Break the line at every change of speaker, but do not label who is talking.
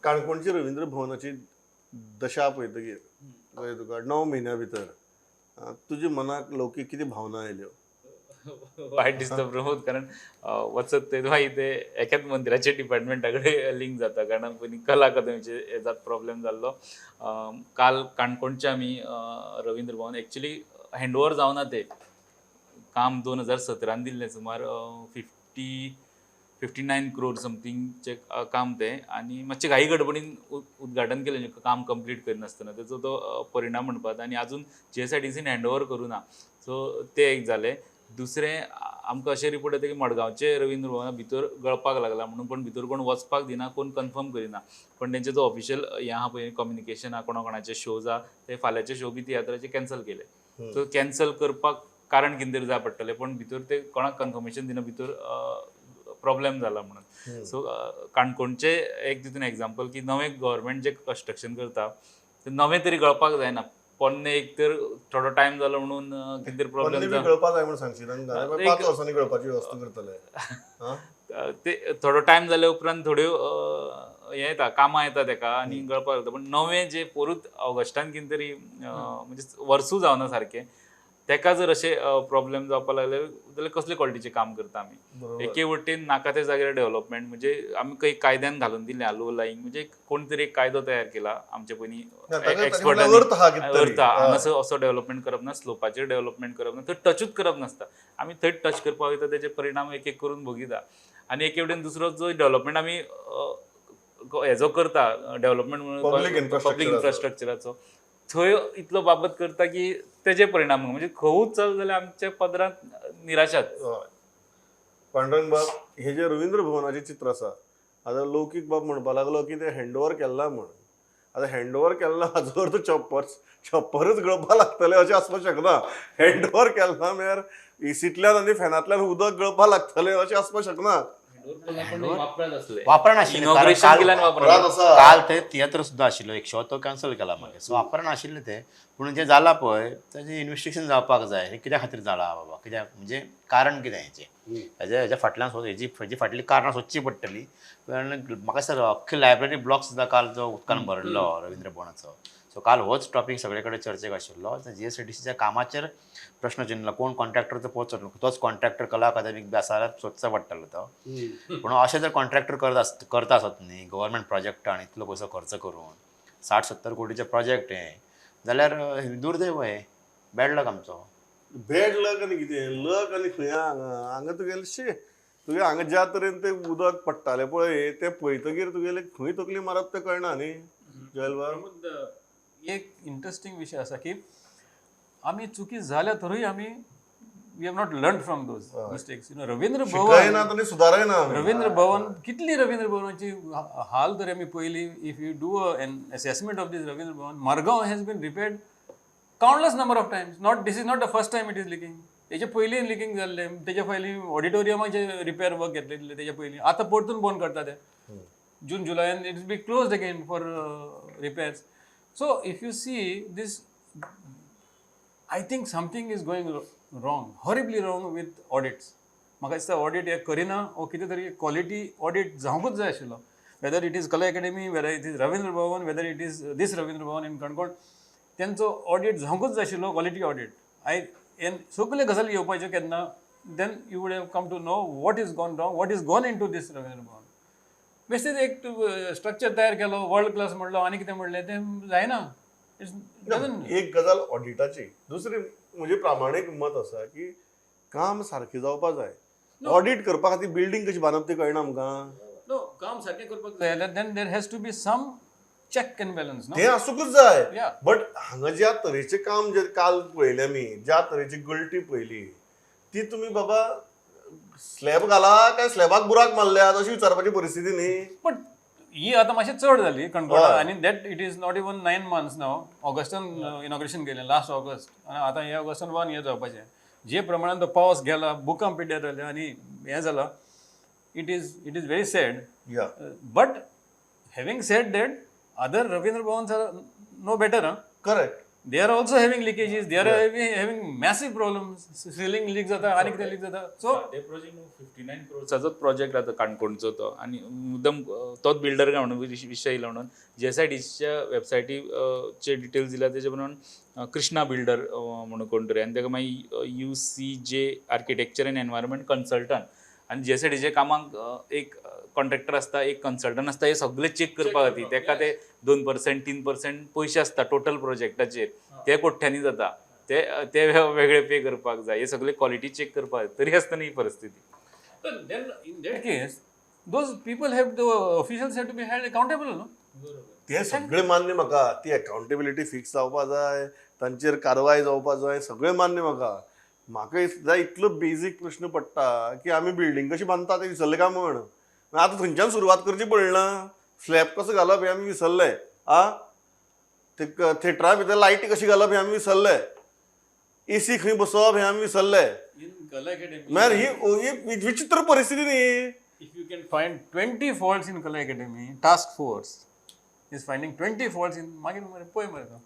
काणकोणची रवींद्र भवनाची दशा पळयतकीर तुका 9 म्हयन्या भितर तुज्या मनाक लौकीक कितें भावना आयल्यो?
वायट दिसतं प्रमोद, कारण वचत तेव्हा इथे एकाच मंदिराच्या डिपार्टमेंटाकडे लिंक जाता, कारण पयलीं कला अकादमीचे हेजात प्रॉब्लेम जाल्लो. काल काणकोणचे आमी रवींद्र भवन एक्चुली हँडओव्हर जावना ते काम 2017 दिल्लें, सुमार 59 crore समथींगचे काम ते, आनी मातशें घाई गडबडीन उद्घाटन केलें काम कंप्लीट करिनासतना. तेजो तो परिणाम म्हणपाक आनी अजून GSIDCन हँडओव्हर करूना. सो ते एक जालें. दुसरें, आमकां अशें रिपोर्ट येता की मडगांवचे रवींद्र भवना भितर गळपाक लागला म्हणून, पण भितर कोण वचपाक दिना, कोण कन्फर्म करिना. पण तेंचे जो ऑफिशियल हें आहा पळय, कम्युनिकेशन आहा, कोणाचे शोज आहा, ते फाल्यांचे शो बी तियात्राचे कॅन्सल केले. सो कॅन्सल करपाक कारण कितें तरी जाय पडटलें, पण भितर ते कोणाक कन्फर्मेशन दिना, भितर प्रॉब्लेम जाला म्हणून. सो काणकोणचे एक तितून एग्जाम्पल की नवें गव्हर्मेंट जे कन्स्ट्रक्शन करता ते नवें तरी गळपाक जायना. पोन्ने एक तर थोडो टायम जालो म्हणून कितें तरी प्रॉब्लेम
गळपाक जाय म्हणून सांगची तांकां, 5 वर्सांनी गळपाची वेवस्था करतले.
ते थोडो टायम जाल्या उपरांत थोड्यो हे येता, कामां येता तेका, आनी गळपाक लागता. पण नवें जे पोरूत ऑगस्टान कितें तरी म्हणजे वर्सूं जावना सारकें, तेका जर अशे प्रॉब्लेम जावपाक लागले जाल्यार कसले क्वॉलिटीचें काम करता आमी? एके वटेन नाका त्या जाग्यार डेव्हलपमेंट, म्हणजे आमी काही कायद्यान घालून दिलें आलो लाईंग, म्हणजे कोण तरी एक कायदो तयार केला आमचे पयलीं एक्सपर्टांनी, अर्थ हांगासर असो डेव्हलपमेंट करप ना, स्लोपाचेर डेव्हलपमेंट करप ना, थंय टचूच करप नासता. आमी थंय टच करपाक वयता, तेजे परिणाम एक एक करून भोगिता. आनी एके वटेन दुसरो जो डेव्हलपमेंट आमी हेजो करता, डेव्हलपमेंट म्हणून पब्लीक इन्फ्रास्ट्रक्चराचो, थंय इतलो बाबत करता की तेजे परिणाम म्हणजे खंयूच चल जाल्यार आमच्या पदरांत निराशात.
पांडुरंग बाब, हे जे रवींद्र भवनाचें चित्र आसा, आतां लौकीक बाब म्हणपाक लागलो की ते हँडओव्हर केला म्हणून. आतां हँडओव्हर केन्ना हाजो अर्थ छप्परच गळपाक लागतलें अशें आसपाक शकना. हँडओव्हर केन्ना म्हळ्यार एसींतल्यान आनी फॅनांतल्यान उदक गळपाक लागतलें अशें आसपाक शकना.
काल ते थिएटर सुद्धा आशिल्लो, एक शो तो कॅन्सल केला मागीर. सो वापरना आशिल्लें तें, पूण जें जालां पळय तेजें इन्वेस्टिगेशन जावपाक जाय. हें कित्या खातीर जालां बाबा, कित्याक म्हणजे कारण कितें हेजें, हेज्या फाटल्यान हेजी फाटली कारणां सोदची पडटलीं. म्हाका सर अख्खी लायब्ररी ब्लॉक सुद्दां काल जो उदकान भरलो रवींद्र भवनाचो. सो काल होच टॉपीक सगळे कडेन चर्चेक आशिल्लो. GSIDCच्या कामाचेर प्रश्न चिन्ह, कोण कॉन्ट्रॅक्टर तो पोहोचलो, तोच कॉन्ट्रॅक्टर कला अकादमीक बी आसा जाल्यार सोदचो पडटलो तो. पूण अशें जर कॉन्ट्रॅक्टर करता आसत न्ही गव्हर्मेंट प्रोजेक्ट आनी इतलो पयसो खर्च करून 60-70 कोटीचे प्रोजेक्ट हे, जाल्यार दुर्दैव हे, बॅड लक आमचो.
बॅड लक आनी कितें लक आनी खंय हांगा तुगेलें तुगे हांगा ज्या तरेन तें उदक पडटालें पळय तें पळयतकीर तुगेलें खंय तकली मारप तें कळना न्ही जयल बाब.
एक इंटरेस्टिंग विषय असा की आम्ही चुकी झाल्या तरीही आम्ही we have not learn from those mistakes. Ravindra Bhavan
सुधारायना.
रवींद्र भवन कितली रवींद्र भवनाची हाल तरी आम्ही पहिली, if you do an assessment of this Ravindra Bhavan, Margao has been repaired countless number of times. This is not the first time it is leaking. तेच्या पयलीं लिकींग जाल्लें, तेच्या पयलीं ऑडिटोरियमाचे रिपेअर वर्क घेतले तेच्या पयलीं. आतां परतून बंद करता ते जून जुलयान it be closed again for repairs. So if you see this, I think something is going wrong, horribly wrong with audits. म्हाका दिसता ऑडिट हे करिना, वो कितें तरी क्वॉलिटी ऑडिट जावंकूच जाय आशिल्लो. Whether it is Kala Academy, whether it is Ravindra Bhavan, whether it is this Ravindra Bhavan in Canacona, तेंचो ऑडिट जावंकूच जाय आशिल्लो, क्वॉलिटी ऑडिट. सगळे गजाली येवपाच्यो केन्ना, then you would have come to know what is gone wrong, what is gone into this Ravindra Bhavan. बेश्टेच एक स्ट्रक्चर तयार केलो, वर्ल्ड क्लास म्हणलो आनी कितें म्हणलें तें जायना.
एक गजाल ऑडिटाची. दुसरी म्हणजे प्रामाणीक मत आसा की काम सारकें जावपाक जाय. ऑडिट करपा खातीर बिल्डींग कशी बांदप तें कळना आमकां.
नो, काम सारकें करपाक जाय जाल्यार then there has to be some check and balance.
तें आसूंकूच जाय.
Yeah.
बट हांगा ज्या तरेचें काम जे काल पळयलें आमी, ज्या तरेची गळटी पळयली, ती तुमी बाबा स्लॅब घाला काय स्लॅबाक बुराक मारल्यात अशी विचारपाची परिस्थिती न्ही.
पण ही आतां मातशी चड जाली काणकोण, आनी that it is not even 9 months now. Augustan inauguration केलें, लास्ट ऑगस्ट, आनी आतां ह्या ऑगस्टान 1 year जावपाचें. जे प्रमाणान तो पावस गेला, बुकां पिड्ड्यार जाल्या आनी हें जालां, it is very sad. But having said that, other Ravindra Bhavans are no better.
Correct.
they are also having leakages, they are having massive problems. Ceiling leak जाता आणि किती leak जाता. So
ते प्रोजेक्ट 59 करोडचाच प्रोजेक्ट आता काणकोणचो तो आणि मुद्दम तोच बिल्डर काय म्हणून विषय येयलो म्हणून JSIDCच्या वेबसायटीचे डिटेल्स दिला तेजे म्हणून कृष्णा बिल्डर म्हणून कोण तरी आणि ताका मागीर UCJ architecture end environment consultant आणि JSIDCच्या कामाक एक कॉन्ट्रॅक्टर असता एक कन्सल्टंट असता हे सगळे चेक करपा खातीर तेका ते 2% 3% पयशे असता टोटल प्रोजेक्टाचेर ते कोठ्यांनी जाता ते वेगळे पे करपाक जाय हे सगळे क्वालिटी चेक करपाक तरी आसतना ही परिस्थिती.
then in that case, those people have the officials have to be held accountable, no?
ते सगळे मान्य म्हाका ती अकाउंटेबिलिटी फिक्स जावपा जाय तांचेर कारवाय जावपा जाय सगळें मान्य म्हाका सुद्दां इतलो बेजीक प्रश्न पडटा की आमी बिल्डींग कशी बांदता ते विसरले काय म्हण आतां थंयच्यान सुरवात करची पडना स्लॅब कसो घालप हें आमी विसरले ते थिएटरा भितर लायटी कशी घालप हें आमी विसरले AC खंय बसोवप हें आमी विसरले
In Kala Academy,
म्हळ्यार ही विचित्र परिस्थिती न्ही.
if you can find 20 faults in Kala Academy, task force is finding 20 faults in मागीर मरे पळय मरे तो.